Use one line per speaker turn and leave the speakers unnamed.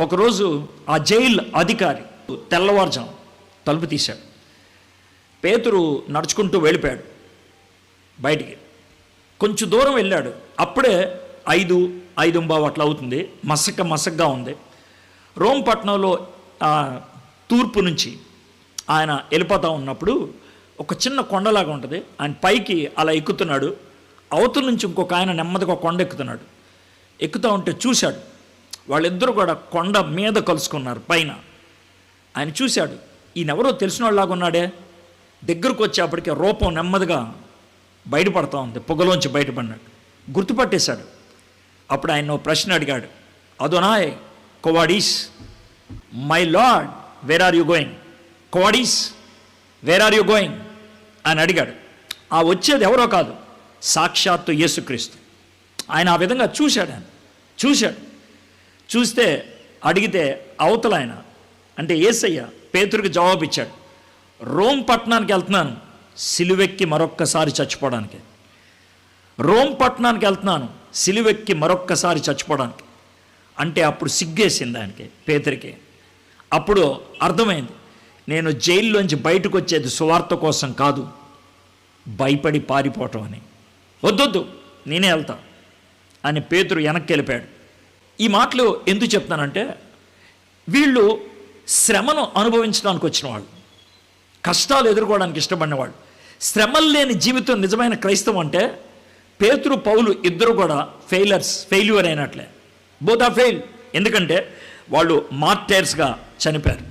ఒకరోజు ఆ జైలు అధికారి తెల్లవారుజాము తలుపు తీశాడు. పేతురు నడుచుకుంటూ వెళ్ళిపోయాడు బయటికి. కొంచెం దూరం వెళ్ళాడు. అప్పుడే 5:05 అట్లా అవుతుంది. మసకగా ఉంది. రోమ్ పట్టణంలో తూర్పు నుంచి ఆయన వెళ్ళిపోతూ ఉన్నప్పుడు ఒక చిన్న కొండలాగా ఉంటుంది. ఆయన పైకి అలా ఎక్కుతున్నాడు. అవతల నుంచి ఇంకొక ఆయన నెమ్మదిగా కొండ ఎక్కుతున్నాడు. ఎక్కుతూ ఉంటే చూశాడు. వాళ్ళిద్దరూ కూడా కొండ మీద కలుసుకున్నారు పైన. ఆయన చూశాడు, ఈయనెవరో తెలిసిన వాళ్ళలాగా ఉన్నాడే. దగ్గరకు వచ్చేప్పటికే రూపం నెమ్మదిగా బయటపడుతూ ఉంది, పొగలోంచి బయటపడినట్టు గుర్తుపట్టేశాడు. అప్పుడు ఆయన ప్రశ్న అడిగాడు, Adonai quo vadis, my Lord where are you going? Quo vadis where are you going అని అడిగాడు. ఆ వచ్చేది ఎవరో కాదు, సాక్షాత్తు యేసుక్రీస్తు. ఆయన ఆ విధంగా చూశాడు. చూస్తే అడిగితే అవతల ఆయన అంటే యేసయ్య పేతురుకి జవాబు ఇచ్చాడు, రోమ్ పట్టణానికి వెళ్తున్నాను సిలువెక్కి మరొక్కసారి చచ్చిపోవడానికి. రోమ్ పట్టణానికి వెళ్తున్నాను సిలువెక్కి మరొక్కసారి చచ్చిపోవడానికి అంటే అప్పుడు సిగ్గేసింది ఆయనకి, పేతురికి. అప్పుడు అర్థమైంది, నేను జైల్లోంచి బయటకు వచ్చేది సువార్త కోసం కాదు, భయపడి పారిపోవటం అని. వద్దొద్దు నేనే వెళ్తా అని పేతురు వెనక్కి వెళ్ళిపోయాడు. ఈ మాటలు ఎందుకు చెప్తానంటే, వీళ్ళు శ్రమను అనుభవించడానికి వచ్చిన వాళ్ళు, కష్టాలు ఎదుర్కోవడానికి ఇష్టపడిన వాళ్ళు. శ్రమలు లేని జీవితం నిజమైన క్రైస్తవం అంటే పేతురు పౌలు ఇద్దరు కూడా ఫెయిల్యూర్ అయినట్లే. Both are fail. ఎందుకంటే వాళ్ళు మార్టైర్స్గా చనిపోయారు.